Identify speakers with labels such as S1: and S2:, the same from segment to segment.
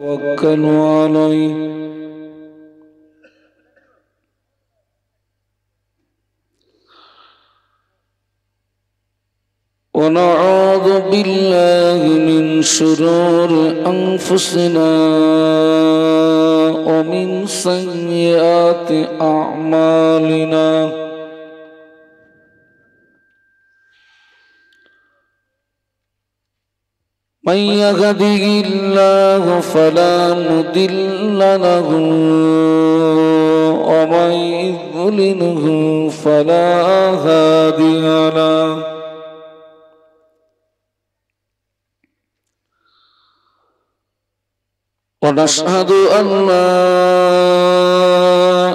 S1: توكلوا عليه ونعوذ بالله من شرور أنفسنا ومن سيئات أعمالنا من يهده الله فلا مضل له ومن يضلله فلا هادي له ونشهد أن لا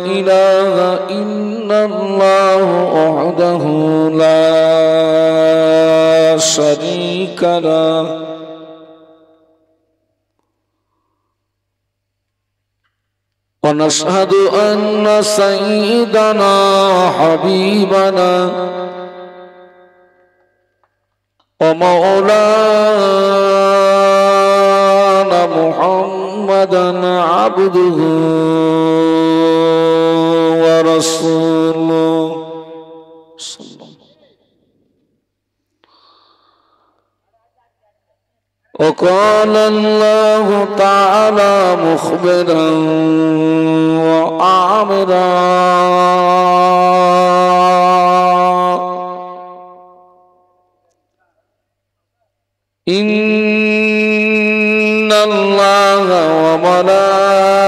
S1: إله إلا الله وحده لا شريك له ونشهد أن سيدنا حبيبنا ومولانا محمدا عبده ورسوله وقال الله تعالى مخبرا وآمرا إن الله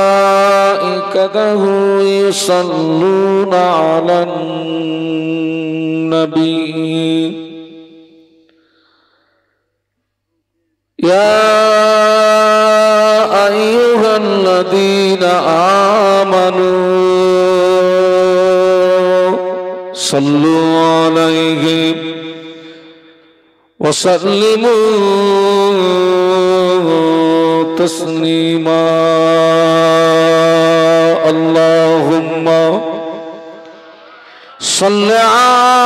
S1: وملائكته يصلون على النبي يا أيها الذين آمنوا صلوا عليه وسلموا تسليما اللهم صل على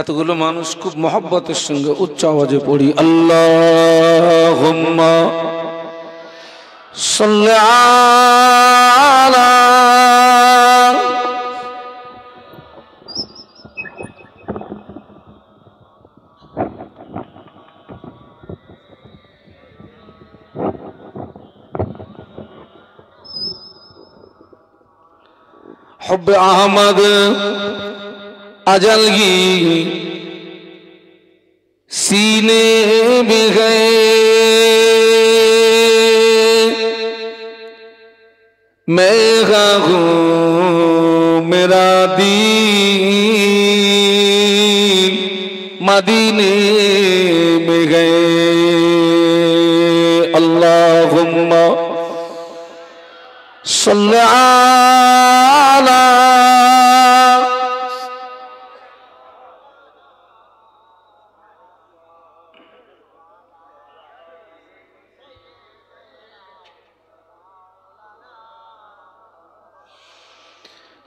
S1: এতগুলো মানুষ খুব মহব্বতের সঙ্গে উচ্চ আওয়াজে পড়ি আল্লাহুম্মা সাল্লি আলা हुब्ब अहमद अजल की सीने में गए मैं हूँ मेरा दीन मदीने में गए अल्लाहुम्मा सल्ली अला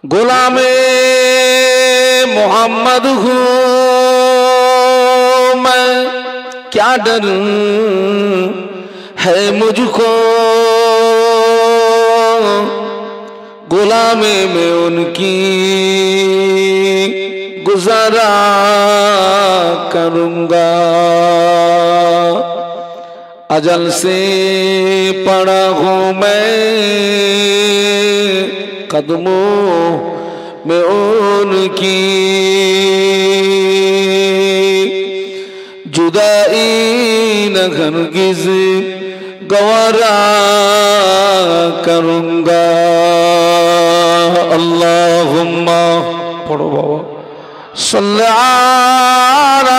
S1: गुलामे मोहम्मद हूँ मैं क्या डर है मुझको गुलामे में उनकी गुजारा करूँगा अजल से पड़ा हूँ मैं कदमों में उनकी जुदाई न हरगिज़ गवारा करूँगा अल्लाहुम्मा पढ़ो बाबा सल्ली अला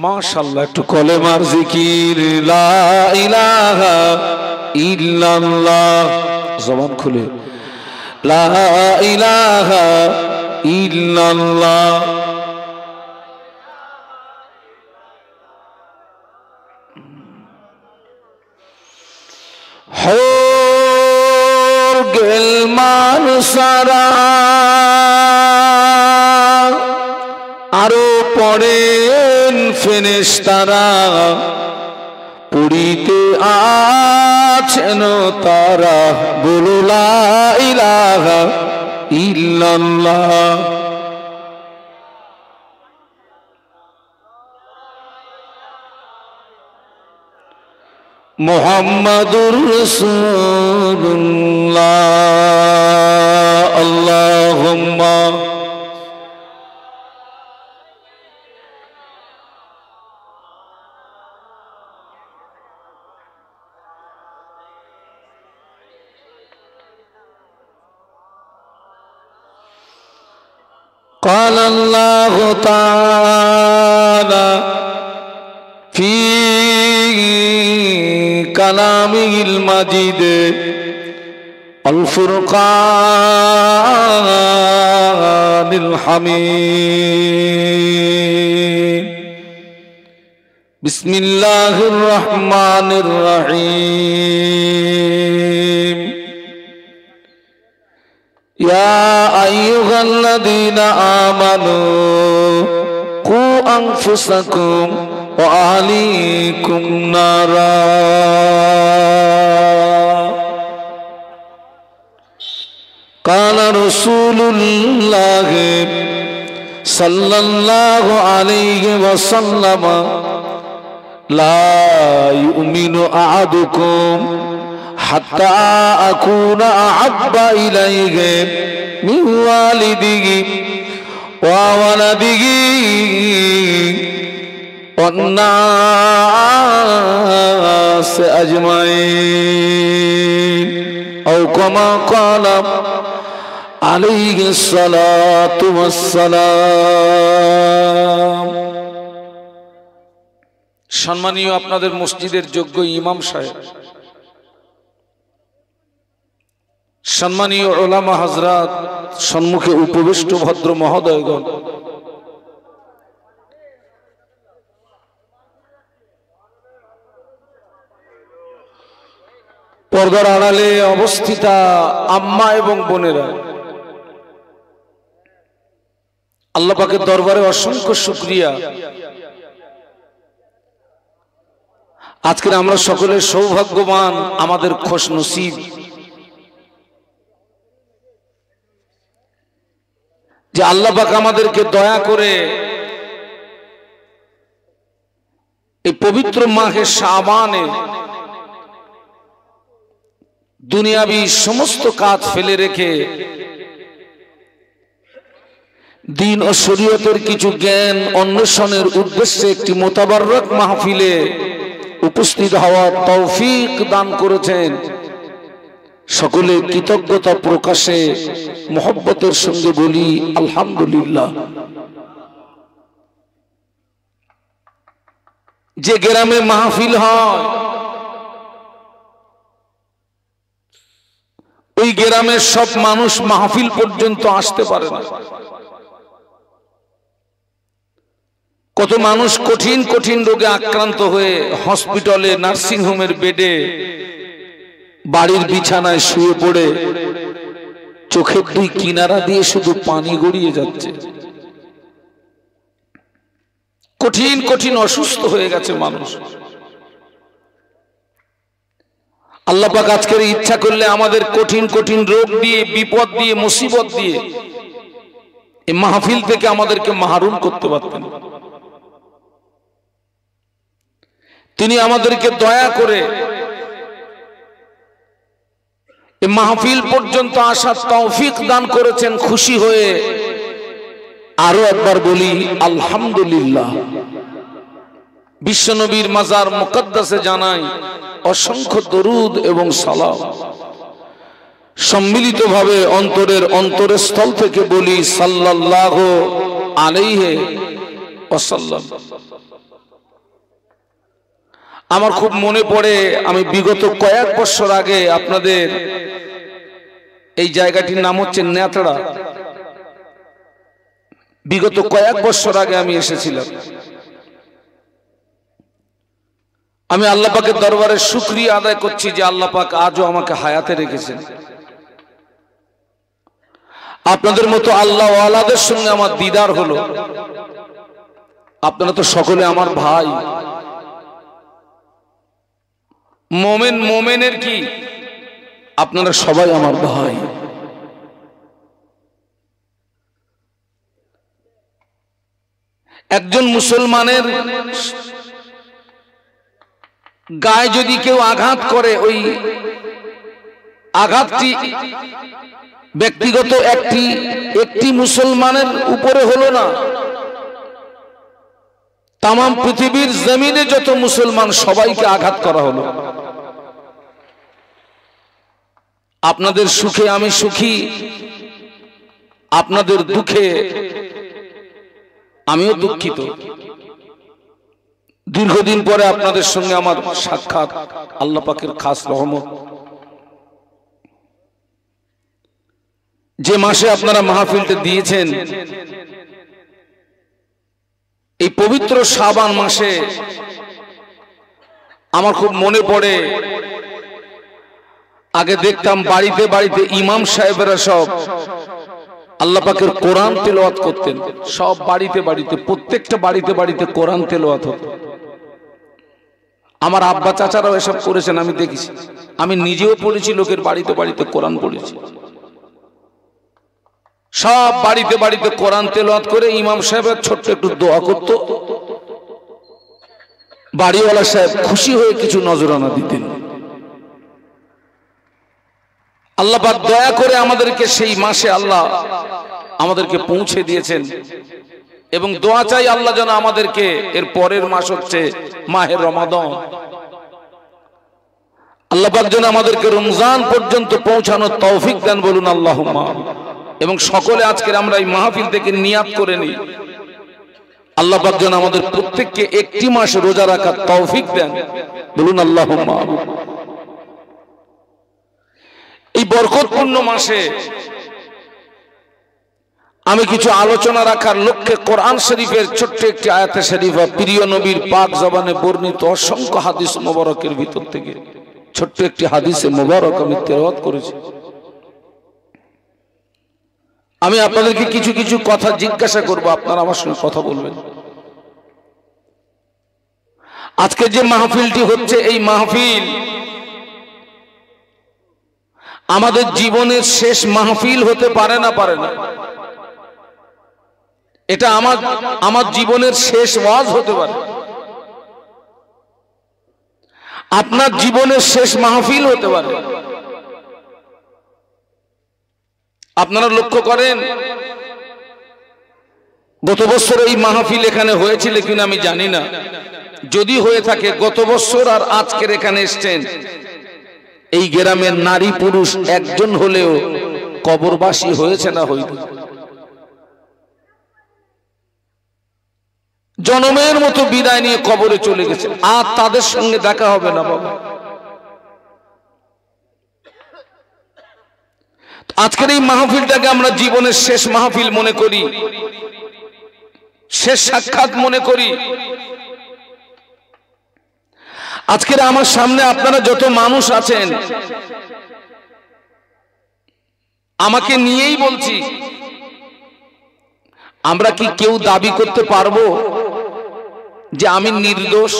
S1: माशाल्लाह একটু কলেমার জিকির লা ইলাহা ইল্লাল্লাহ জবান খুলে লা ইলাহা ইল্লাল্লাহ। হর গেল মান সারা আরো পড়েন ফেরেশতারা, পড়িতে আছেন তারা, বলো লা ইলাহা ইল্লাল্লাহ। মুহাম্মাদুর রাসূলুল্লাহ। আল্লাহুম্মা قال الله تعالى في كلامه المجيد الفرقان الحميد بسم الله الرحمن الرحيم يا أيها الذين آمنوا قوا أنفسكم وأهليكم نارا قال رسول الله صلى الله عليه وسلم لا يؤمن أحدكم حتى أكون أحب إليه من والده وولده والناس أجمعين أو كما قال عليه الصلاة والسلام। সম্মানীয় আপনাদের মসজিদের যোগ্য ইমাম সাহেব, সম্মানীয় উলামা হযরত, সম্মুখে উপবিষ্ট ভদ্র মহোদয়গণ, পর্দার আড়ালে অবস্থিতা আম্মা এবং বোনেরা, আল্লাহ পাকের দরবারে অসংখ্য শুকরিয়া। আজকের আমরা সকলে সৌভাগ্যবান, আমাদের খুশ নসিব যে আল্লাহ পাক আমাদেরকে দয়া করে এই পবিত্র মাহে শাবানে দুনিয়াবি সমস্ত কাজ ফেলে রেখে দ্বীন ও শরীয়তের কিছু জ্ঞান অন্বেষণের উদ্দেশ্যে একটি মোতাবাররক মাহফিলে উপস্থিত হওয়ার তৌফিক দান করেছেন। সকলে কৃতজ্ঞতা প্রকাশে মহব্বতের সঙ্গে বলি আলহামদুলিল্লাহ। যে গ্রামে মাহফিল হয় ওই গ্রামের সব মানুষ মাহফিল পর্যন্ত আসতে পারে না। কত মানুষ কঠিন কঠিন রোগে আক্রান্ত হয়ে হসপিটালে, নার্সিং হোমের বেডে, বাড়ির বিছানায় শুয়ে পড়ে চোখের দুই কিনারা দিয়ে শুধু পানি গড়িয়ে যাচ্ছে। কঠিন কঠিন অসুস্থ হয়ে গেছে মানুষ। আল্লাহ পাক আজকের ইচ্ছা করলে আমাদের কঠিন কঠিন রোগ দিয়ে, বিপদ দিয়ে, মুসিবত দিয়ে এই মাহফিল থেকে আমাদেরকে মাহরুম করতে পারতেন। তিনি আমাদেরকে দয়া করে এই মাহফিল পর্যন্ত আসার তৌফিক দান করেছেন। খুশি হয়ে আরো একবার বলি আলহামদুলিল্লাহ। বিশ্বনবীর মাজার মুকদ্দাসে জানাই অসংখ্য দরুদ এবং সালাম। সম্মিলিতভাবে অন্তরের অন্তরস্থল থেকে বলি সাল্লাল্লাহু আলাইহি ওয়াসাল্লাম। আমার খুব মনে পড়ে, আমি বিগত কয়েক বছর আগে আপনাদের এই জায়গাটির নাম হচ্ছে নেতড়া। বিগত কয়েক বছর আগে আমি এসেছিলাম। আমি আল্লাহ পাকের দরবারে শুকরিয়া আদায় করছি যে আল্লাহ পাক আজও আমাকে হায়াতে রেখেছেন। আপনাদের মতো আল্লাহ ওয়ালাদের সঙ্গে আমার দিদার হলো। আপনারা তো সকলে আমার ভাই। মোমেন মোমেনের কি, আপনারা সবাই আমার ভাই। একজন মুসলমানের গায়ে যদি কেউ আঘাত করে, ওই আঘাতটি ব্যক্তিগত একটি মুসলমানের উপরে হলো না, তাম পৃথিবীর জমিনে যত মুসলমান সবাইকে আঘাত করা হলো। আপনাদের সুখে আমি সুখী, আপনাদের দুঃখে আমিও দুঃখিত। দীর্ঘদিন পরে আপনাদের সঙ্গে আমার সাক্ষাৎ, আল্লাহ পাকের খাস রহমত। যে মাসে আপনারা মাহফিলটা দিয়েছেন, এই পবিত্র শাবান মাসে আমার খুব মনে পড়ে, আগে দেখতাম বাড়িতে বাড়িতে ইমাম সাহেবেরা সব আল্লাহ পাকের কোরআন তেলাওয়াত করতেন। সব বাড়িতে বাড়িতে, প্রত্যেকটা বাড়িতে বাড়িতে কোরআন তেলাওয়াত হতো। আমার আব্বা চাচারাও এসব করেছেন, আমি দেখেছি। আমি নিজেও পড়েছি, লোকের বাড়িতে বাড়িতে কোরআন পড়েছি। সব বাড়িতে বাড়িতে কোরআন তেলাওয়াত করে ইমাম সাহেবের ছোট্ট একটু দোয়া করত। বাড়িওয়ালা সাহেব খুশি হয়ে কিছু নজরানা দিতেন। আল্লাহ পাক দয়া করে আমাদেরকে সেই মাসে আল্লাহ আমাদেরকে পৌঁছে দিয়েছেন, এবং দোয়া চাই আল্লাহ যেন আমাদেরকে এর পরের মাস হচ্ছে মাহে রমাদান, আল্লাহ পাক যেন আমাদেরকে রমজান পর্যন্ত পৌঁছানোর তৌফিক দেন, বলুন আল্লাহুম্মা। এবং সকলে আজকের আমরা এই মাহফিল থেকে নিয়াত করে নিই, আল্লাহ পাক যেন আমাদের প্রত্যেককে একটি মাস রোজা রাখার তৌফিক দেন, বলুন আল্লাহুম্মা। এই বরকতপূর্ণ মাসে আমি কিছু আলোচনা রাখার লক্ষ্যে কোরআন শরীফের ছোট্ট একটি আয়াতে শরীফা, প্রিয় নবীর পাক জবানে বর্ণিত অসংখ্য হাদিস মোবারকের ভিতর থেকে ছোট্ট একটি হাদিসে মোবারক আমি তেলাওয়াত করেছি। আমি আপনাদেরকে কিছু কিছু কথা জিজ্ঞাসা করব, আপনারা আমার সঙ্গে কথা বলবেন। আজকে যে মাহফিলটি হচ্ছে, এই মাহফিল আমাদের জীবনের শেষ মাহফিল হতে পারে না, পারে না। এটা আমার জীবনের শেষ ওয়াজ হতে পারে, আপনার জীবনের শেষ মাহফিল হতে পারে। আপনারা লক্ষ্য করেন, গত বছর এই মাহফিল এখানে হয়েছিল কিনা আমি জানি না। যদি হয়ে থাকে, গত বছর আর আজকের এখানে এসছেন এই গ্রামের নারী পুরুষ একজন হলেও কবরবাসী হয়েছে না হয়নি? জনমের মতো বিদায় নিয়ে কবরে চলে গেছে, আর তাদের সঙ্গে দেখা হবে না বাবা। আজকের এই মাহফিলটাকে আমরা জীবনের শেষ মাহফিল মনে করি, শেষ সাক্ষাৎ মনে করি। আজকের আমার সামনে আপনারা যত মানুষ আছেন, আমাকে নিয়েই বলছি, আমরা কি কেউ দাবি করতে পারবো যে আমি নির্দোষ?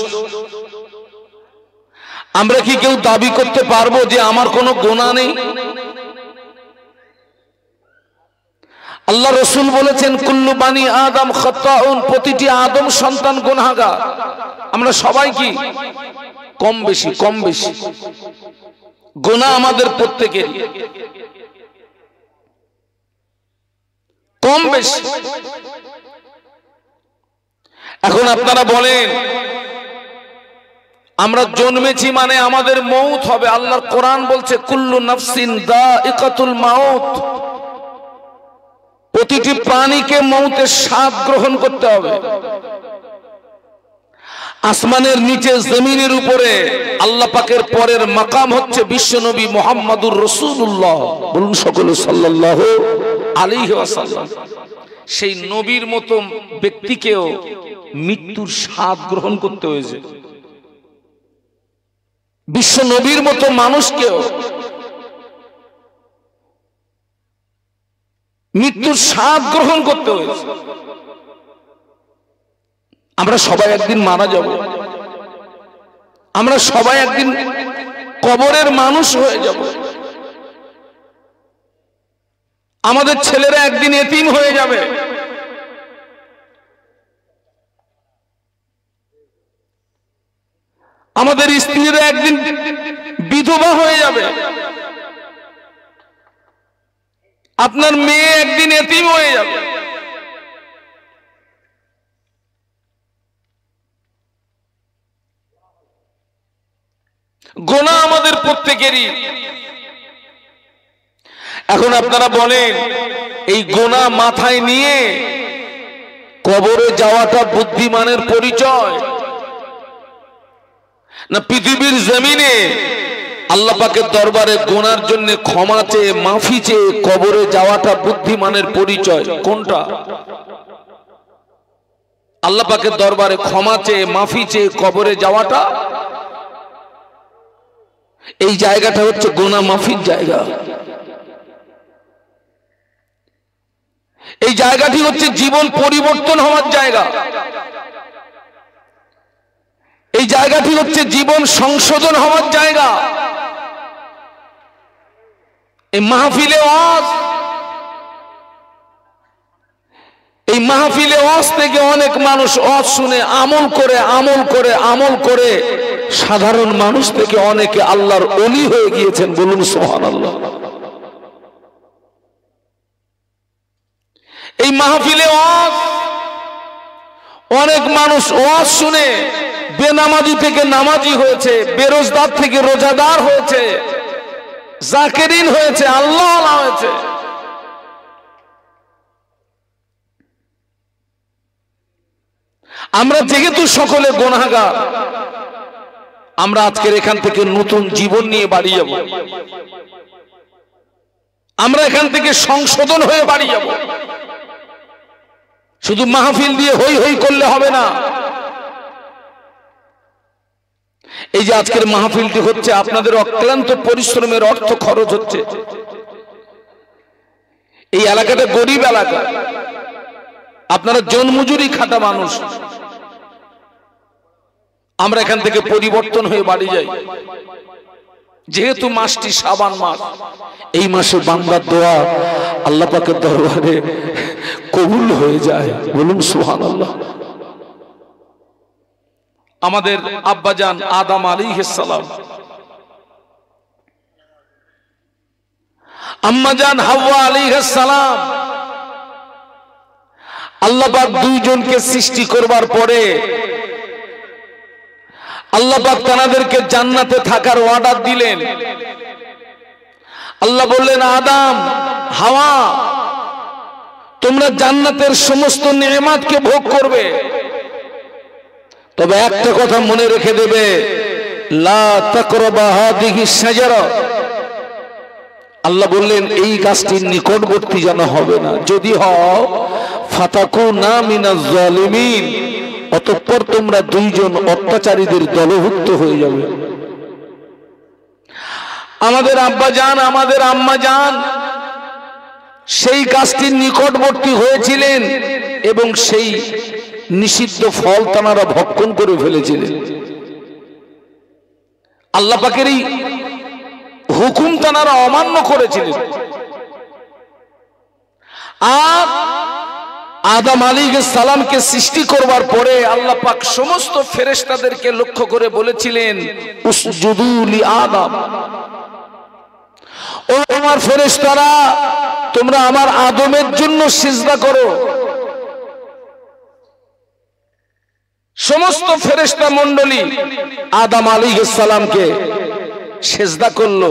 S1: আমরা কি কেউ দাবি করতে পারবো যে আমার কোনো গুনাহ নেই? আল্লাহ রসুল বলেছেন, কুল্লু বানি আদম খাত্তাউন, প্রতিটি আদম সন্তান গুনাহগার। আমরা সবাই কি কম বেশি গুনাহ আমাদের প্রত্যেকের কম বেশি। এখন আপনারা বলেন, আমরা জন্মেছি মানে আমাদের মৌত হবে। আল্লাহর কোরআন বলছে, কুল্লু নাফসিন যায়িকাতুল মাউত, প্রতিটি প্রাণীকে মৌতের স্বাদ গ্রহণ করতে হবে। আসমানের নিচে জমিনের উপরে আল্লাহ পাকের পরের মাকাম হচ্ছে বিশ্বনবী মুহাম্মদুর রাসূলুল্লাহ। বলুন সকলে সাল্লাল্লাহু আলাইহি ওয়াসাল্লাম। সেই নবীর মতো ব্যক্তিকেও মৃত্যুর স্বাদ গ্রহণ করতে হয়েছে। বিশ্ব নবীর মতো মানুষকেও মৃত্যুর স্বাদ গ্রহণ করতে হয়েছে। আমরা সবাই একদিন মারা যাব, আমরা সবাই একদিন কবরের মানুষ হয়ে যাব, আমাদের ছেলেরা একদিন এতিম হয়ে যাবে, আমাদের স্ত্রীরা একদিন বিধবা হয়ে যাবে, আপনার মেয়ে একদিন এতিম হয়ে যাবে। গোনা আমাদের প্রত্যেকেরই। এখন আপনারা বলেন, এই গোনা মাথায় নিয়ে কবরে যাওয়াটা বুদ্ধিমানের পরিচয়, না পৃথিবীর জমিনে আল্লাহ পাকের দরবারে গোনার জন্য ক্ষমা চেয়ে মাফি চেয়ে কবরে যাওয়াটা বুদ্ধিমানের পরিচয়? কোনটা? আল্লাহ পাকের দরবারে ক্ষমা চেয়ে মাফি চেয়ে কবরে যাওয়াটা, এই জায়গাটা হচ্ছে গোনা মাফির জায়গা। এই জায়গাটি হচ্ছে জীবন পরিবর্তন হওয়ার জায়গা। এই জায়গাটি হচ্ছে জীবন সংশোধন হওয়ার জায়গা। এই মাহফিলে ওয়াজ, এই মাহফিলে ওয়াজ থেকে অনেক মানুষ ওয়াজ শুনে আমল করে আমল করে আমল করে সাধারণ মানুষ থেকে অনেকে আল্লাহর ওলি হয়ে গিয়েছেন। বলুন সুবহানাল্লাহ। এই মাহফিলে ওয়াজ, অনেক মানুষ ওয়াজ শুনে বেনামাজি থেকে নামাজি হয়েছে, বেরোজগার থেকে রোজাদার হয়েছে, জাকিরিন হয়েছে, আল্লাহ হয়েছে। আমরা যেহেতু সকলে গুনাহগার, আমরা আজকের এখান থেকে নতুন জীবন নিয়ে বাড়ি যাব, আমরা এখান থেকে সংশোধন হয়ে বাড়ি যাব। শুধু মাহফিল দিয়ে হই হই করলে হবে না। এই যে আজকের মাহফিলটি হচ্ছে, আপনাদের অক্লান্ত পরিশ্রমের অর্থ খরচ হচ্ছে। এই এলাকাটা গরিব এলাকা, আপনারা জনমজুরি খাটা মানুষ। আমরা এখান থেকে পরিবর্তন হয়ে বাড়ি যাই। যেহেতু মাসটি শাবান মাস, এই মাসে বান্দার দোয়া আল্লাহ পাকের দরবারে কবুল হয়ে যায়। বলুন সুবহানাল্লাহ। আমাদের আব্বাজান আদম আলাইহিস সালাম, আম্মাজান হাওয়া আলাইহিস সালাম, আল্লাহ পাক দুইজনকে সৃষ্টি করবার পরে আল্লাহ পাক তাদেরকে জান্নাতে থাকার অর্ডার দিলেন। আল্লাহ বললেন, আদম হাওয়া, তোমরা জান্নাতের সমস্ত নেয়ামতকে ভোগ করবে, তবে একটা কথা মনে রেখে দেবে, লা তাকরাবা হাদিহি শাজারা। আল্লাহ বললেন, এই গাছটির নিকটবর্তী যেন হবে না, যদি হও ফাতাকুনা মিনাজ জালিমিন, অতঃপর তোমরা দুইজন অত্যাচারীদের দলভুক্ত হয়ে যাবে। আমাদের আব্বাজান, আমাদের আম্মাজান সেই গাছটির নিকটবর্তী হয়েছিলেন এবং সেই নিষিদ্ধ ফল তারা ভক্ষণ করে ফেলেছিলেন। আল্লাহ পাকের এই হুকুম তারা অমান্য করেছিলেন। আর আদম আলাইহিস সালামকে সৃষ্টি করবার পরে আল্লাহ পাক সমস্ত ফেরেশতাদেরকে লক্ষ্য করে বলেছিলেন, উসজুদু লি আদম, ও আমার ফেরেশতারা, তোমরা আমার আদমের জন্য সিজদা করো। সমস্ত ফেরেশতা মণ্ডলী আদম আলাইহিস সালামকে সিজদা করলো,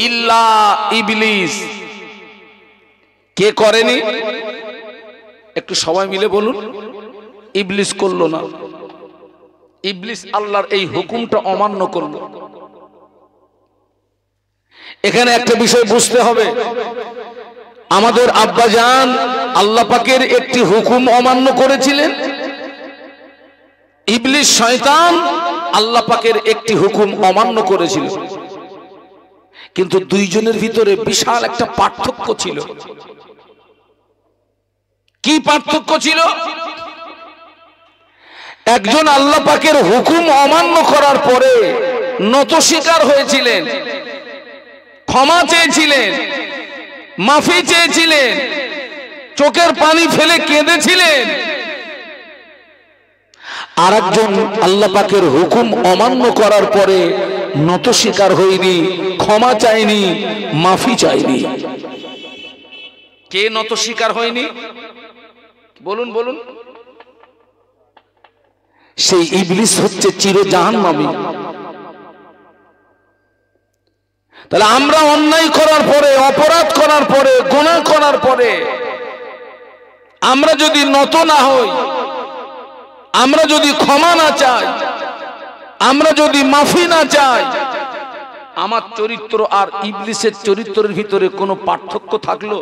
S1: ইল্লা ইবলিস। কে করেনি? একটু সবাই মিলে বলুন। ইবলিস করলো না। ইবলিস আল্লাহর এই হুকুমটা অমান্য করল। এখানে একটা বিষয় বুঝতে হবে, আমাদের আব্বাজান আল্লাহ পাকের একটি হুকুম অমান্য করেছিলেন, ইবলিস শয়তান আল্লাহ পাকের একটি হুকুম অমান্য করেছিল, কিন্তু দুইজনের ভিতরে বিশাল একটা পার্থক্য ছিল। কি পার্থক্য ছিল? একজন আল্লাহ পাকের হুকুম অমান্য করার পরে নতস্বীকার হয়েছিলেন, ক্ষমা চেয়েছিলেন, মাফি চেয়েছিলেন, চোখের পানি ফেলে কেঁদেছিলেন। আর একজন আল্লাহ পাকের হুকুম অমান্য করার পরে নতস্বীকার হয়নি, ক্ষমা চায়নি, মাফি চায়নি। কে নতস্বীকার হয়নি? বলুন বলুন। সেই ইবলিস হচ্ছে চির জাহান্নামী। তাহলে আমরা অন্যায় করার পরে, অপরাধ করার পরে, গুনাহ করার পরে আমরা যদি নত না হই, আমরা যদি ক্ষমা না চাই, আমরা যদি মাফি না চাই, আমার চরিত্র আর ইবলিসের চরিত্রের ভিতরে কোনো পার্থক্য থাকলো?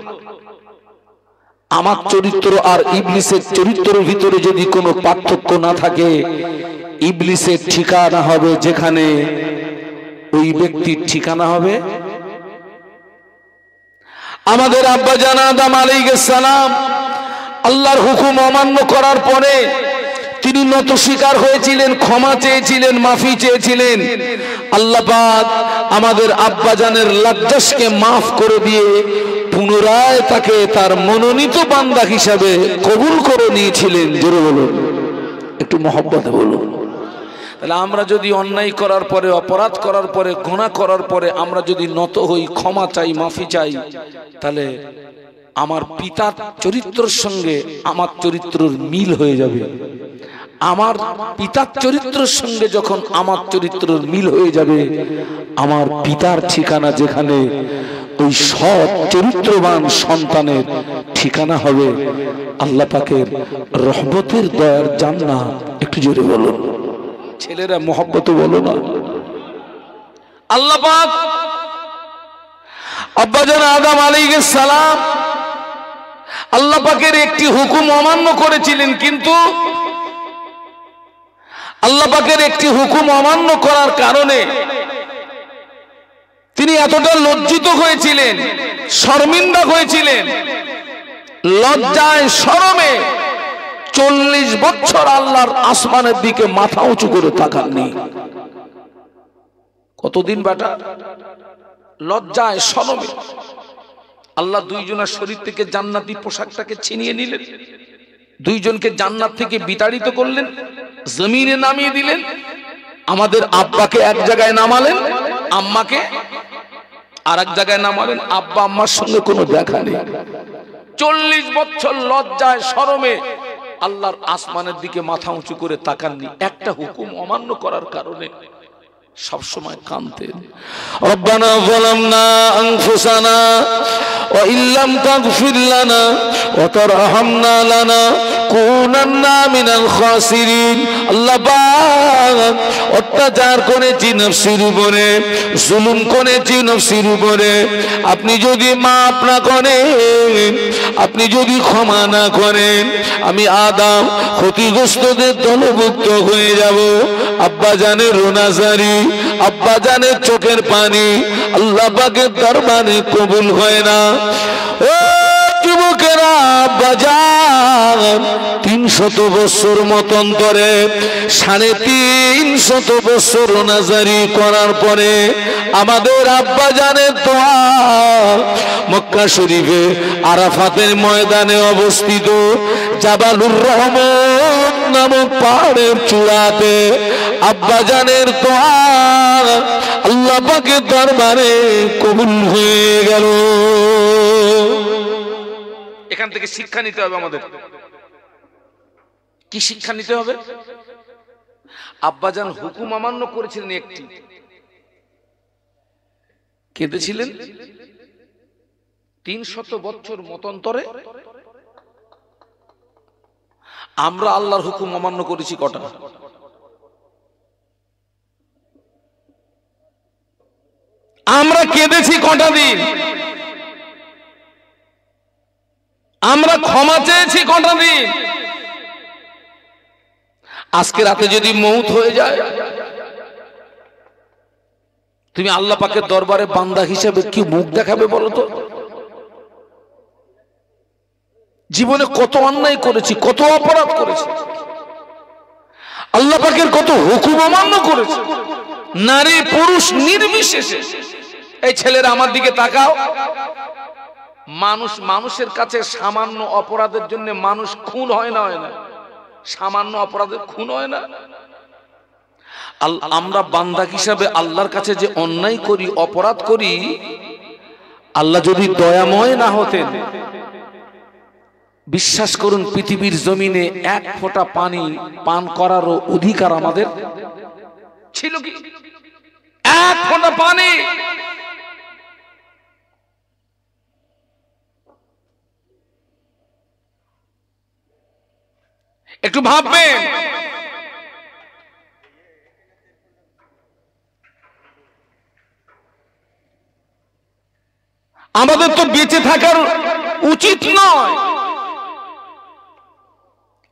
S1: আমার চরিত্র আর ইবলিসের চরিত্রের ভিতরে যদি কোনো পার্থক্য না থাকে, ইবলিসের ঠিকানা হবে যেখানে, ওই ব্যক্তির ঠিকানা হবে। আমাদের আব্বাজান আদম আলাইহিস সালাম আল্লাহর হুকুম অমান্য করার পরে তিনি নতস্বীকার হয়েছিলেন, ক্ষমা চেয়েছিলেন, মাফি চেয়েছিলেন। আল্লাহ পাক আমাদের আব্বাজানের লজ্জাকে মাফ করে দিয়ে পুনরায় তাকে তার মনোনীত বান্দা হিসাবে কবুল করে নিয়েছিলেন। জোরে বলুন, একটু মহব্বতে বলুন। তাহলে আমরা যদি অন্যায় করার পরে, অপরাধ করার পরে, গুনাহ করার পরে আমরা যদি নত হই, ক্ষমা চাই, মাফি চাই, তাহলে আমার পিতার চরিত্রের সঙ্গে আমার চরিত্রের মিল হয়ে যাবে। আমার পিতার চরিত্রের সঙ্গে যখন আমার চরিত্রের মিল হয়ে যাবে, আমার পিতার ঠিকানা যেখানে, ওই সৎ চরিত্রবান সন্তানের ঠিকানা হবে আল্লাহ পাকের রহমতের দয়ার জান্নাত। একটু জোরে বলুন, ছেলেরা মহব্বতে বলো না। আল্লাহ পাক আব্বাজান আদম আলাইহিস সালাম আল্লাহ পাকের একটি হুকুম অমান্য করেছিলেন, কিন্তু আল্লাহ পাকের একটি হুকুম অমান্য করার কারণে তিনি এতটা লজ্জিত হয়েছিলেন, শর্মিন্দা হয়েছিলেন, লজ্জায় শরমে 40 বছর আল্লাহর আসমানের দিকে মাথা উঁচু করে তাকাননি। কতদিন বেটা? লজ্জায় শরমে আল্লাহ দুইজনের শরীর থেকে জান্নাতি পোশাকটাকে ছিনিয়ে নিলেন, দুইজনকে জান্নাত থেকে বিতাড়িত করলেন, জমিনে নামিয়ে দিলেন। আমাদের আব্বাকে এক জায়গায় নামালেন, আম্মাকে আর এক জায়গায় নামালেন। আব্বা আম্মার সঙ্গে কোনো দেখা নেই। 40 বছর লজ্জায় শরমে আল্লাহর আসমানের দিকে মাথা উঁচু করে তাকাননি। একটা হুকুম অমান্য করার কারণে সব সময় কাঁদতেন। রব্বানা যালামনা আনফুসানা ওয়া ইল্লাম তাগফির লানা ওয়া তারহামনা লানাকুনান্না মিনাল খাসিরিন। আল্লাহ পাক, অত্যাচার করেছি নফসের উপরে, জুলুম করেছি নফসের উপরে, আপনি যদি মাফ না করেন, আপনি যদি ক্ষমা না করেন, আমি আদম ক্ষতিগ্রস্তদের দলভুক্ত হয়ে যাব। আব্বা জানের রোনাজারি, আব্বা জানের চোখের পানি আল্লাহ পাকের দরবারে কবুল হয় না। ও যুবকেরা, বাজার 300 বছর মতন্তরে 350 বছর রোনাজারি করার পরে আমাদের আব্বা জানের দোয়া মক্কা শরীফে আরাফাতের ময়দানে অবস্থিত জাবালুর রহমত নামক পাহাড়ের চূড়াতে আব্বা জানের দোয়া আল্লাহ পাকের দরবারে কবুল হয়ে গেল। এখান থেকে শিক্ষা নিতে হবে আমাদের। কি শিক্ষা নিতে হবে? আব্বাজান হুকুম অমান্য করেছিলেন, একটি কেঁদেছিলেন 300 বছর মতান্তরে। আমরা আল্লাহর হুকুম অমান্য করেছি কটা? আমরা কেঁদেছি কটা দিন, আমরা ক্ষমা চেয়েছি কটা দিন। আজকে রাতে যদি মৌত হয়ে যায়, তুমি আল্লাহ পাকের দরবারে বান্দা হিসেবে কি মুখ দেখাবে বলো তো? জীবনে কত অন্যায় করেছি, কত অপরাধ করেছি, আল্লাহ পাকের কত হুকুম অমান্য করেছি, নারী পুরুষ নির্বিশেষে। এই ছেলেরা আমার দিকে তাকাও, মানুষের কাছে সামান্য অপরাধের জন্য মানুষ খুন হয় না, হয় না? সামান্য অপরাধের খুন হয় না? আমরা বান্দা হিসাবে আল্লাহর কাছে যে অন্যায় করি, অপরাধ করি, আল্লাহ যদি দয়াময় না হতেন, বিশ্বাস করুন পৃথিবীর জমিনে এক ফোঁটা পানি পান করারও অধিকার আমাদের ছিল কি? এক ফোঁটা পানি। একটু ভাববেন, আমাদের তো বেঁচে থাকার উচিত নয়।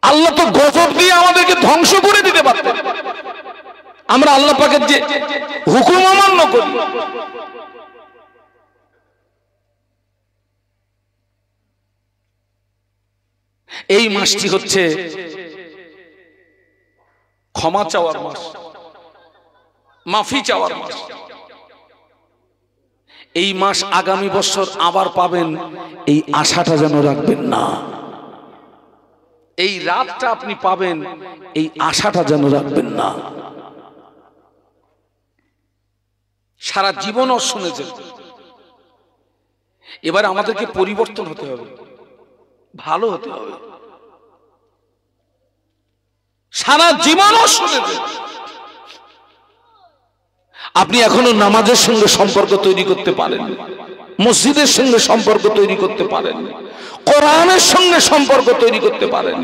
S1: আল্লাহ তো গজব দিয়ে আমাদেরকে ধ্বংস করে দিতে পারতেন। আমরা আল্লাহ পাকের যে হুকুম অমান্য করি। এই মাসটি হচ্ছে ক্ষমা চাওয়ার মাস, মাফি চাওয়ার মাস। এই মাস আগামী বছর আবার পাবেন, এই আশাটা যেন রাখবেন না। এই রাতটা আপনি পাবেন, এই আশাটা যেন রাখবেন না। সারা জীবনও শুনেছেন, এবার আমাদেরকে পরিবর্তন হতে হবে, ভালো হতে হবে। সারা জীবনও শুনেছেন, আপনি এখনো নামাজের সঙ্গে সম্পর্ক তৈরি করতে পারেন, মসজিদের সঙ্গে সম্পর্ক তৈরি করতে পারেন, কোরআনের সঙ্গে সম্পর্ক তৈরি করতে পারেন,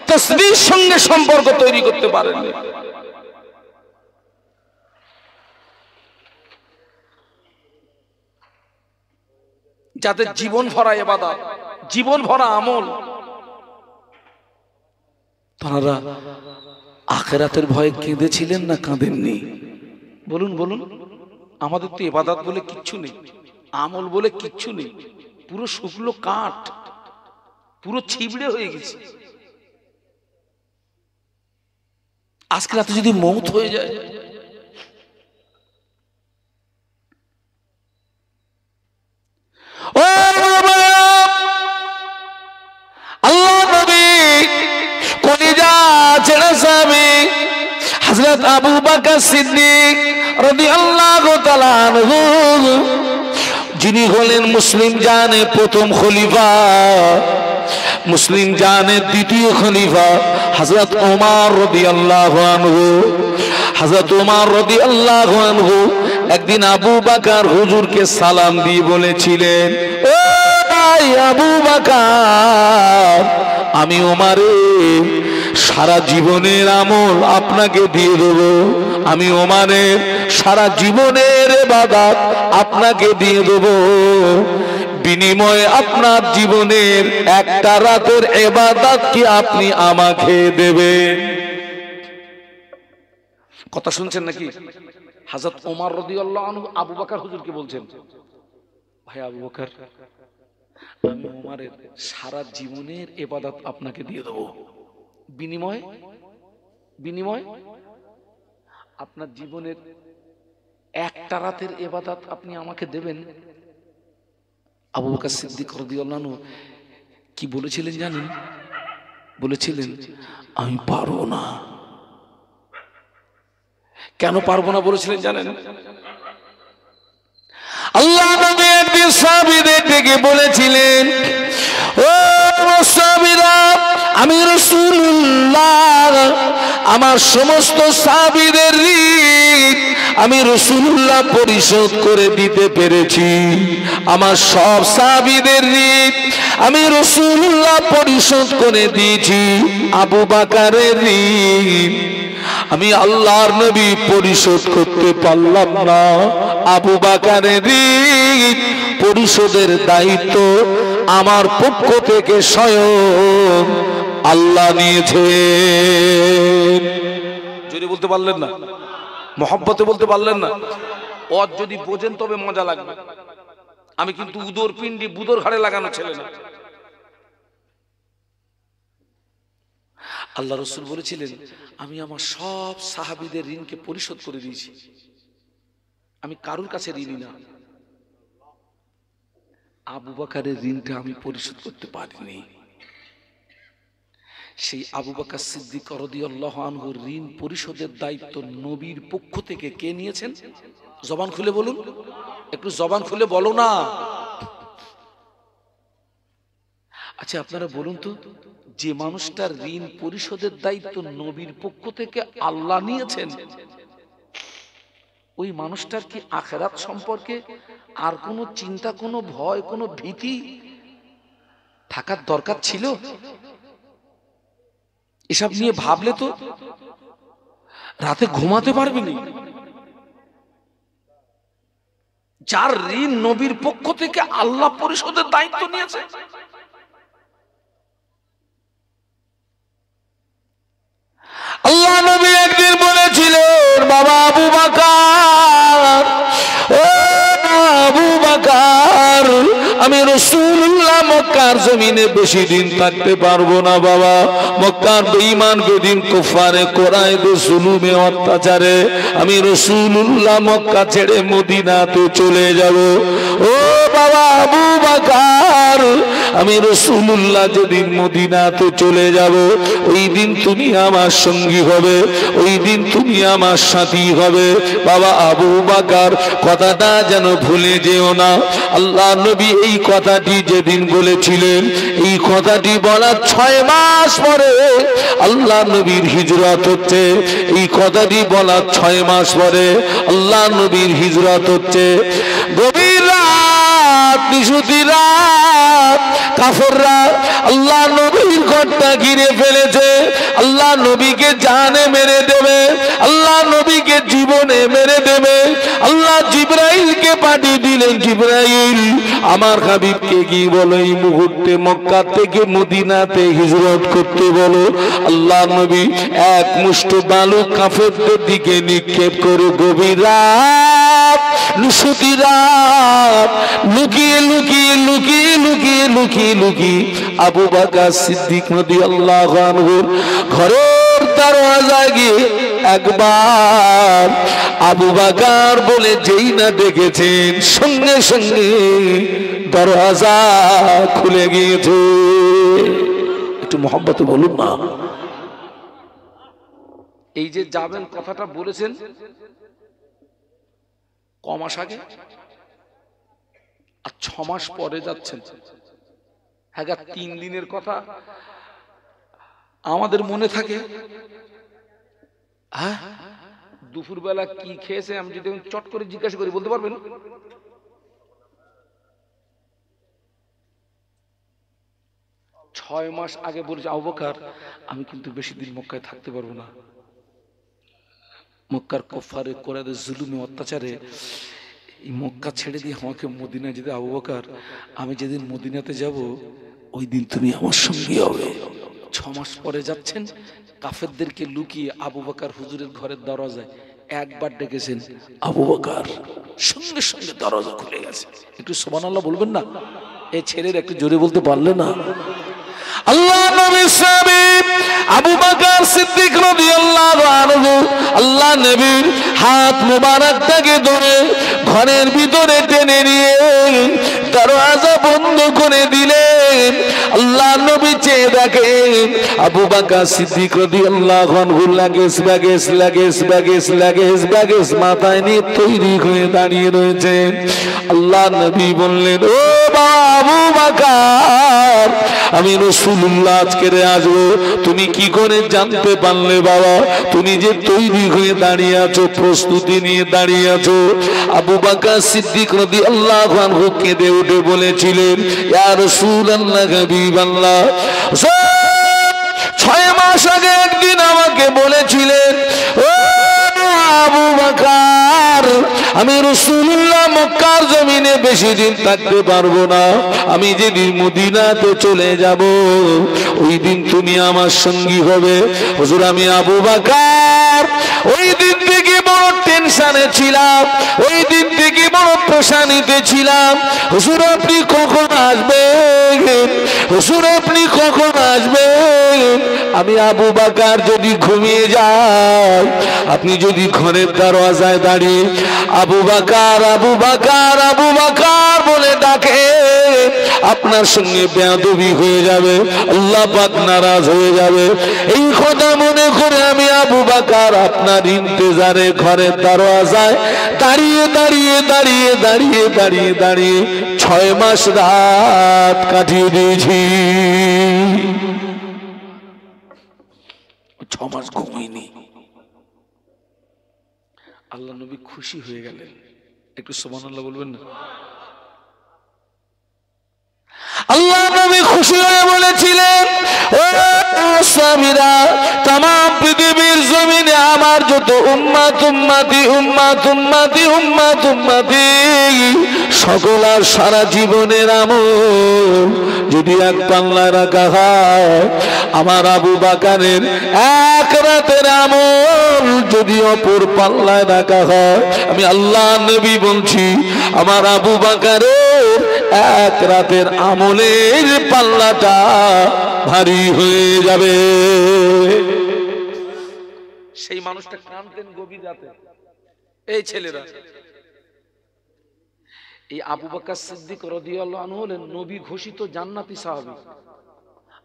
S1: তাসবিহের সঙ্গে সম্পর্ক তৈরি করতে পারেন। যাদের জীবন ভরা ইবাদত, জীবন ভরা আমল, তারা আখিরাতের ভয়ে কেঁদেছিলেন না কাঁদেননি? বলুন বলুন। আমাদের তো ইবাদত বলে কিচ্ছু নেই, আমল বলে কিচ্ছু নেই, পুরো শুকনো কাঠ, পুরো ছিবড়ে হয়ে গেছে। আজকে রাতে যদি মৌত হয়ে যায়, ও আল্লাহ নবী কলিজা ছেড়ে যাবে হযরত আবু বকর সিদ্দিক রাদিয়াল্লাহু তাআলা আনহু, যিনি হলেন মুসলিম জানে প্রথম খলিফা, মুসলিম জানের দ্বিতীয় খলিফা হযরত ওমর রাদিয়াল্লাহু আনহু। হযরত ওমর রাদিয়াল্লাহু আনহু একদিন আবু বকর হুজুরকে সালাম দিয়ে বলেছিলেন, ও ভাই আবু বকর, আমি ওমরের সারা জীবনের আমল আপনাকে দিয়ে দেব, আমি ওমরের সারা জীবনের ইবাদত আপনাকে দিয়ে দেব, বিনিময়ে আপনার জীবনের একটা রাতের ইবাদত কি আপনি আমাকে দেবেন? কথা শুনছেন নাকি? হযরত ওমর রাদিয়াল্লাহু আনহু আবু বকর হুজুরকে বলছেন, ভাই আবু বকর, আমি ওমরের সারা জীবনের ইবাদত আপনাকে দিয়ে দেব, বিনিময় আপনার জীবনের একটা রাতের ইবাদত আপনি আমাকে দেবেন। আবু বকর সিদ্দিক রাদিয়াল্লাহু আনহু কি বলেছিলেন জানেন? বলেছিলেন, আমি পারবো না। কেন পারবো না বলেছিলেন জানেন? আল্লাহ নবী একদিন সাহাবীদের ডেকে বলেছিলেন, ও সাহাবীরা, আমি রাসূলুল্লাহ আমার সমস্ত সাহাবীদের ঋণ আমি রাসূলুল্লাহ পরিশোধ করে দিতে পেরেছি, আমার সব সাহাবীদের ঋণ আমি রাসূলুল্লাহ পরিশোধ করে দিয়েছি, আবু বকরের ঋণ আমি আল্লাহর নবী পরিশোধ করতে পারলাম না, আবু বকরের ঋণ পরিশোধের দায়িত্ব আমার পক্ষ থেকে স্বয়ং আল্লাহ নিয়েছেন। যদি বলতে পারলেন না, মহব্বতে বলতে পারলেন না, ওর যদি বোঝেন তবে মজা লাগবে। আমি কিন্তু উদর পিণ্ডি বুদর ঘাড়ে লাগানো ছেলে না। আল্লাহ রসুল বলেছিলেন, আমি আমার সব সাহাবীদের ঋণকে পরিশোধ করে দিয়েছি, আমি কারোর কাছে ঋণী না। আবু বকরের ঋণটা আমি পরিশোধ করতে পারিনি। সেই আবু বকর সিদ্দিক রাদিয়াল্লাহু আনহু ঋণ পরিশোধের দায়িত্ব নবীর পক্ষ থেকে কে নিয়েছেন? জবান খুলে বলুন, একটু জবান খুলে বলো না। আচ্ছা আপনারা বলুন তো, যে মানুষটার ঋণ পরিশোধের দায়িত্ব নবীর পক্ষ থেকে আল্লাহ নিয়েছেন, ওই মানুষটার কি আখিরাত সম্পর্কে আর কোনো চিন্তা, কোনো ভয়, কোনো ভীতি থাকার দরকার ছিল? এসব নিয়ে ভাবলে তো রাতে ঘুমাতে পারবে না। যার ঋণ নবীর পক্ষ থেকে আল্লাহ পরিশোধের দায়িত্ব নিয়েছে, আল্লাহ নবী একদিন বলেছিলেন, বাবা আবু বকর, ও আবু বকর, আমি রাসূলুল্লাহ মক্কার জমিনে বেশি দিন থাকতে পারবো না বাবা। মক্কার বেঈমান বেদিন কুফারে কোরাইশে জুলুমে অত্যাচারে আমি রাসূলুল্লাহ মক্কা ছেড়ে মদিনাতে চলে যাব। ও বাবা আবু বকর, আমি রাসূলুল্লাহ যেদিন মদিনাতে চলে যাব, ওই দিন তুমি আমার সঙ্গী হবে, ওই দিন তুমি আমার সাথী হবে। বাবা আবু বকর, কথাটা যেন ভুলে যেও না। আল্লাহ নবী এই কথাটি যেদিন বলেছিলেন, এই কথাটি বলার 6 মাস পরে আল্লাহ নবীর হিজরত হচ্ছে। এই কথাটি বলার 6 মাস পরে আল্লাহ নবীর হিজরত হচ্ছে। গভীর রাত, নিশুতি রাত, কাফেররা আল্লাহ নবীর ঘরটা ঘিরে ফেলেছে। আল্লাহ নবীকে জানে মেরে দেবে, আল্লাহ নবীকে জীবনে মেরে দেবে। আল্লাহ জিবরাইলকে পাঠিয়ে দিলেন, জিবরাইল আমার হাবিবকে কি বলো, এই মুহূর্তে মক্কা থেকে মদিনাতে হিজরত করতে বলো। আল্লাহ নবী এক মুষ্ঠ বালু কাফেরদের দিকে নিক্ষেপ করে গভীর রাত, নিশুতি রাত, লুকিয়ে লুকিয়ে লুকিয়ে লুকিয়ে লুকিয়ে লুকিয়ে আবু বকর সিদ্দিক রাদিয়াল্লাহু আনহুর ঘরের দরওয়াজায় গিয়ে একবার আবু বকর বলে যেই না ডেকেছেন, সঙ্গে সঙ্গে দরওয়াজা খুলে গিয়েছে। একটু মহব্বতে বলুন না। এই যে যাবেন কথাটা বলেছেন ক মাস আগে, আর 6 মাস পরে যাচ্ছেন। হ্যাঁ, 3 দিনের কথা আমাদের মনে থাকে। হ্যাঁ, দুপুর বেলা কি খেয়েছে আমি যদি চট করে জিজ্ঞাসা করি বলতে পারবেন? ছয় মাস আগে বলেছে আবু বকর, আমি কিন্তু বেশি দিন মক্কায় থাকতে পারবো না। মক্কার কুফারে কোরাইশে জুলুমে অত্যাচারে এই মক্কা ছেড়ে দিয়ে আমাকে মদিনায় যেতে। আবু বকর, আমি যেদিন মদিনাতে যাব ওই দিন তুমি আমার সঙ্গে হবে। 6 মাস পরে যাচ্ছেন, কাফেরদেরকে লুকিয়ে আবু বকর হুজুরের ঘরের দরজায় একবার ডেকেছেন, আবু বকর, সঙ্গে সঙ্গে দরজা খুলে গেছে। একটু সুবহানাল্লাহ বলবেন না? এই ছেলের একটু জোরে বলতে পারলে না? আল্লাহ নবীর সাহাবী আবু বকর সিদ্দিক রাদিয়াল্লাহু আনহু আল্লাহ নবীর হাত মোবারকটাকে ধরে ঘরের ভিতরে টেনে নিয়ে দরওয়াজা বন্ধ করে দিলেন। আল্লাহ নবী চেয়ে দেখেন আবু বকর সিদ্দিক রাদিয়াল্লাহু আনহু luggage baggage luggage baggage luggage baggage মাথায় নিয়ে তৈরি হয়ে দাঁড়িয়ে রয়েছেন। আল্লাহ নবী বললেন, ও আবু বকর, আমি রাসূলুল্লাহ আজকে আসবো, তুমি কি করে জানতে পারলে বাবা? তুমি যে তৈরি হয়ে দাঁড়িয়ে আছো, প্রস্তুতি নিয়ে দাঁড়িয়ে আছো। আবু বকর সিদ্দিক রাদিয়াল্লাহু আনহু কেঁদে উঠে বলেছিলেন, ইয়া রাসূলুল্লাহ, হাবিবাল্লাহ, 6 মাস আগে একদিন আমাকে বলেছিলেন, ও আমি রাসূলুল্লাহ মক্কার জমিনে বেশি দিন থাকতে পারবো না, আমি যেদিন মদিনাতে চলে যাব ওই দিন তুমি আমার সঙ্গী হবে। হুজুর আমি আবু বকর ওই দিন থেকে বড় টেনশনে ছিলাম, ওই দিন থেকে বড় পেরেশানিতে ছিলাম। হুজুর আপনি কখন আসবেন, হুজুর আপনি কখন আসবেন? আমি আবু বকর যদি ঘুমিয়ে যাই, আপনি যদি ঘরের দরজায় দাঁড়িয়ে আবু বকর আবু বকর আবু বকর বলে ডাকে, আপনার সঙ্গে বেয়াদবি হয়ে যাবে, আল্লাহ পাক নারাজ হয়ে যাবে। এই কথা মনে করে আমি আবু বকর আপনার ইন্তজারে ঘরের দরজায় দাঁড়িয়ে দাঁড়িয়ে দাঁড়িয়ে দাঁড়িয়ে দাঁড়িয়ে দাঁড়িয়ে 6 মাস রাত কাটিয়ে দিয়েছি। 6 মাস ঘুমিনি। আল্লাহ নবী খুশি হয়ে গেলেন, একটু সুবহানাল্লাহ বলবেন না? আল্লাহ নবী খুশি হয়ে বলেছিলেন, ও সাহাবীরা, तमाम পৃথিবীর জমিনে আমার যত উম্মত উম্মতি উম্মত উম্মতি উম্মত উম্মতি সকলের সারা জীবনের আমল যদি এক পাল্লায় রাখা হয়, আমার আবু বকরের এক রাতের আমল যদি অপর পাল্লায় রাখা হয়, আমি আল্লাহ নবী বলছি আমার আবু বকরের এক রাতের আমলের পাল্লাটা ভারী হয়ে যাবে। সেই মানুষটা কাঁদতেন গভীর রাতে। এই ছেলেরা, এই আবু বকর সিদ্দিক রাদিয়াল্লাহু আনহু হলেন নবী ঘোষিত জান্নাতি সাহাবী।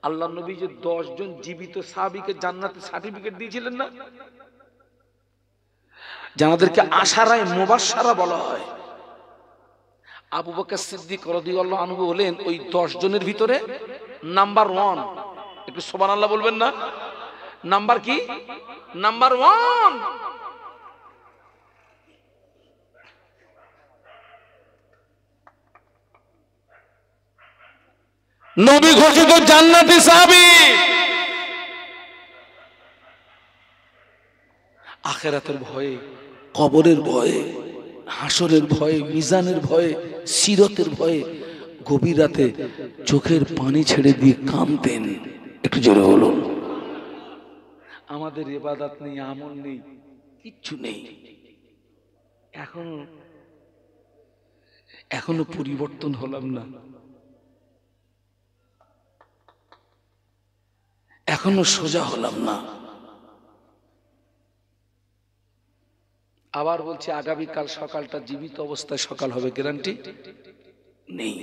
S1: আল্লাহ নবী যে 10 জন জীবিত সাহাবীকে জান্নাতের সার্টিফিকেট দিয়েছিলেন না, যাদেরকে আশারায়ে মুবাশশারা বলা হয়, আবু বকর সিদ্দিক রাদিয়াল্লাহু আনহু হলেন ওই 10 জনের ভিতরে নাম্বার 1। একটু সুবহানাল্লাহ বলবেন না? নাম্বার কি? নাম্বার 1। নবী ঘোষিত জান্নাতি সাহাবী। আখিরাতের ভয়ে, কবরের ভয়ে, হাসরের ভয়ে, মিজানের ভয়ে, সিরতের ভয়ে গভীর রাতে চোখের পানি ছেড়ে দিয়ে কাঁদতেন। একটু জোরে বলুন। আমাদের ইবাদত নেই, আমল নেই, কিচ্ছু নেই। এখনো পরিবর্তন হলাম না, এখনো সোজা হলাম না। আবার বলছি আগামীকাল সকালটা জীবিত অবস্থায় সকাল হবে, গ্যারান্টি নেই।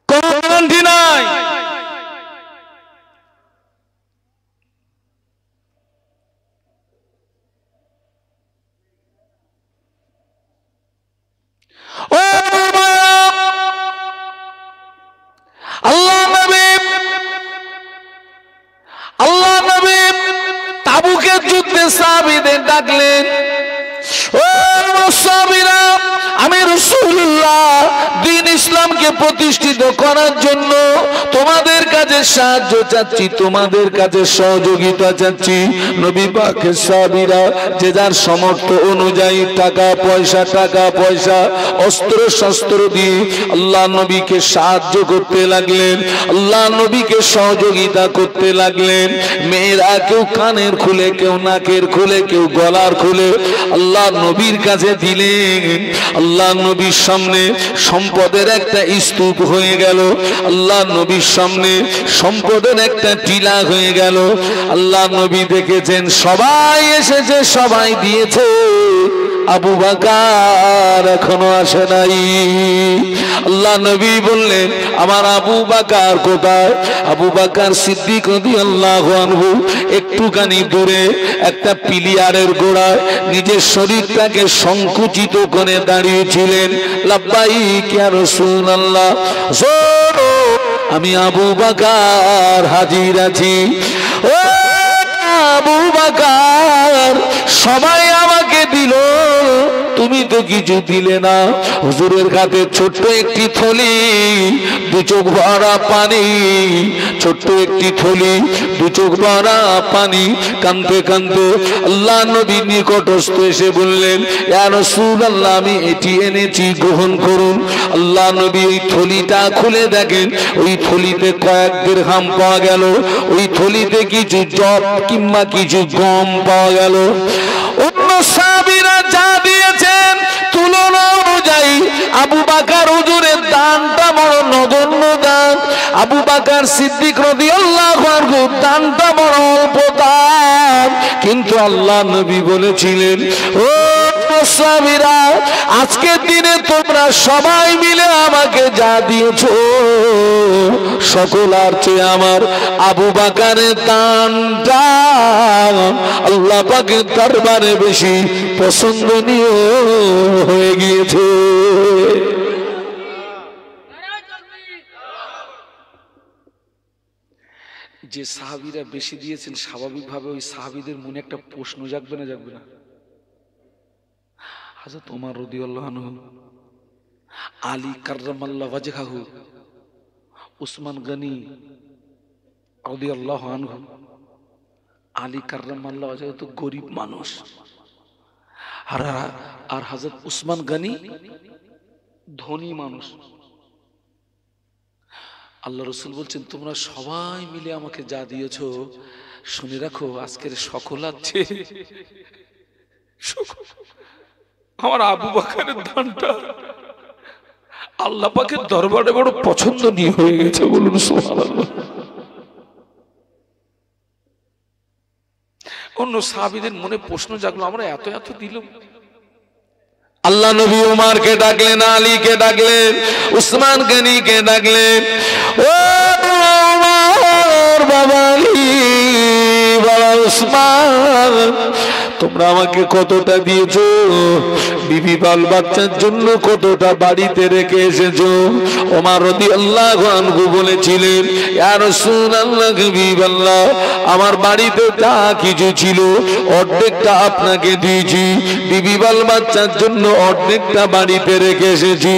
S1: কোন গ্যারান্টি নাই। সাহাবীদের ডাকলেন, ও সাহাবীরা, আমি রাসূলুল্লাহ দ্বীন ইসলামকে প্রতিষ্ঠিত করার জন্য তোমাদের কাছে সাহায্য চাচ্ছি, তোমাদের কাছে সহযোগিতা চাচ্ছি। নবী পাকের সাহাবীরা যে যার সামর্থ্য অনুযায়ী টাকা পয়সা অস্ত্র শস্ত্র দিয়ে আল্লাহ নবীকে সাহায্য করতে লাগলেন, আল্লাহ নবীকে সহযোগিতা করতে লাগলেন। মেয়েরা কেউ কানের খুলে, কেউ নাকের খুলে, কেউ গলার খুলে আল্লাহ নবীর কাছে দিলেন। আল্লাহ নবীর সামনে সম্পদের একটা স্তূপ হয়ে গেল, আল্লাহ নবীর সামনে সম্পদের একটা টিলা হয়ে গেল। আল্লাহ নবী দেখেছেন সবাই এসেছে, সবাই দিয়েছে, আবু বকর এখনো আসে নাই। আল্লাহ নবী বললেন, আমার আবু বকর কোথায়? আবু বকর সিদ্দিক রাদিয়াল্লাহু আনহু একটুখানি দূরে একটা পিলিয়ারের গোড়ায় নিজের শরীরটাকে সংকুচিত করে দাঁড়িয়েছিলেন। লাব্বাইক ইয়া রাসূলুল্লাহ, আমি আবু বকর হাজির আছি। ও আবু বকর, সবাই আমাকে আমাকে দিল, তুমি তো কিছু দিলে না। হুজুরের হাতে ছোট্ট একটি থলি, দু চোখ ভরা পানি, ছোট্ট একটি থলি, দু চোখ ভরা পানি। কাঁদতে কাঁদতে আল্লাহ নবীর নিকটস্থ এসে বললেন, ইয়া রাসূলুল্লাহ, আমি এটি এনেছি, গ্রহণ করুন। আল্লাহ নবী ওই থলিটা খুলে দেখেন, ওই থলিতে কয়েক দিরহাম পাওয়া গেল, ওই থলিতে কিছু জব কিংবা কিছু গম পাওয়া গেল। অন্য সাহাবীরা যা দিয়েছেন তুলনা অনুযায়ী আবু বকর হুজুরের দানটা বড় নগণ্য দান, আবু বকর সিদ্দিক রাদিয়াল্লাহু আনহু দানটা বড় অল্প দান। কিন্তু আল্লাহ নবী বলেছিলেন, ও সাহাবীরা, আজকের দিনে তোমরা সবাই মিলে আমাকে যা দিয়েছো, সকলার চেয়ে আমার আবু বকরের দানটা আল্লাহ পাকের দরবারে বেশি পছন্দনীয় হয়ে গিয়েছে। যে সাহাবীরা বেশি দিয়েছেন, স্বাভাবিকভাবে ওই সাহাবীদের মনে একটা প্রশ্ন জাগবে না, জাগবে না? হযরত ওমর রাদিয়াল্লাহু আনহু, আলী কাররামাল্লাহু ওয়াজহাহু, উসমান গনি রাদিয়াল্লাহু আনহু। আলী কাররামাল্লাহু ওয়াজহাহু তো গরিব মানুষ, আর হযরত উসমান গনি ধনী মানুষ। আল্লাহ রাসূল বলছেন, তোমরা সবাই মিলে আমাকে যা দিয়েছো, শুনে রাখো, আজকের সকলার চেয়ে আমার আবু বকরের দানটা আল্লাহ পাকের দরবারে বড় পছন্দনীয় হয়ে গেছে। বলুন সুবহানাল্লাহ। অন্য সাহাবীদের মনে প্রশ্ন জাগলো, আমরা এত এত দিলাম। আল্লাহ নবী উমরকে ডাকলেন, আলীকে ডাকলেন, উসমান গনিকে ডাকলেন, ও উমর, বাবা আলী, বাবা উসমান, তোমরা আমাকে কতটা দিয়েছো, বিবি বাল বাচ্চার জন্য কতটা বাড়িতে রেখে এসেছো। ওমর রাদিয়াল্লাহু আনহু বলেছিলেন, ইয়া রাসূলুল্লাহ, হাবিবাল্লাহ, আমার বাড়িতে যা কিছু ছিল অর্ধেকটা আপনাকে দিয়েছি, বিবি বাল বাচ্চার জন্য অর্ধেকটা বাড়িতে রেখে এসেছি।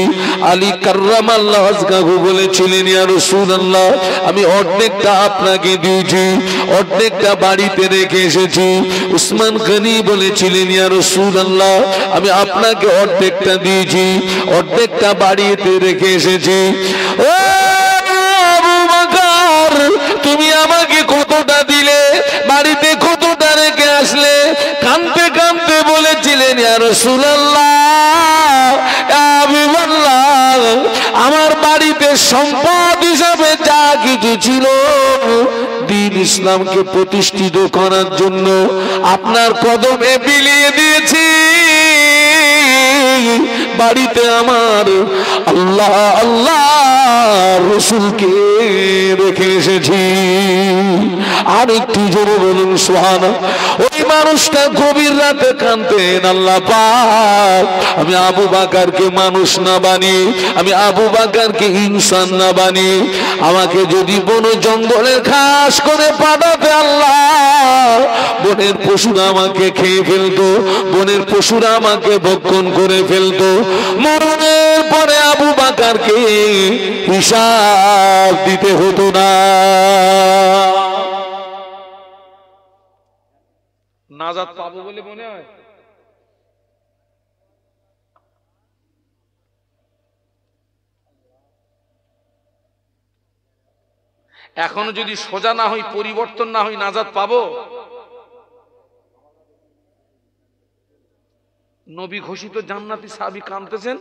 S1: আলী কাররামাল্লাহু ওয়াজহাহু বলেছিলেন, ইয়া রাসূলুল্লাহ, আমি অর্ধেকটা আপনাকে দিয়েছি, অর্ধেকটা বাড়িতে রেখে এসেছি। উসমান গনি বলেছিলেন, ইয়া রাসূলুল্লাহ, আমি আপনাকে অর্ধেকটা দিয়েছি, অর্ধেকটা বাড়িতে রেখে এসেছি। ও আবু বকর, তুমি আমাকে কতটা দিলে, বাড়িতে কতটা রেখে আসলে? কাঁদতে কাঁদতে বলেছিলেন, ইয়া রাসূলুল্লাহ, ইয়া হাবিবাল্লাহ, আমার বাড়িতে সম্পদ হিসাবে যা কিছু ছিল, দ্বীন ইসলামকে প্রতিষ্ঠিত করার জন্য আপনার কদমে বিলিয়ে দিয়েছি। বাড়িতে আমার আল্লাহ আল্লাহ রাসূলকে রেখে এসেছি। আর একটু জোরে বলুন সুবহানাল্লাহ। ওই মানুষটা গভীর রাতে কাঁদতেন, আল্লাহ পাক, আমি আবু বকরকে মানুষ না বানিয়ে, আমি আবু বকরকে ইনসান না বানিয়ে, আমাকে যদি বন জঙ্গলের ঘাস করে পাঠাতে, আল্লাহ, বনের পশুরা আমাকে খেয়ে ফেলতো, বনের পশুরা আমাকে ভক্ষণ করে ফেলতো। মরণের পরে আবু বকরকে হিসাব দিতে হতো না। নাজাত পাবো বলে মনে হয়? এখনো যদি সোজা না হই, পরিবর্তন না হই, নাজাত পাবো? নবী ঘোষিত জান্নাতি সাহাবী কাঁদতেছেন,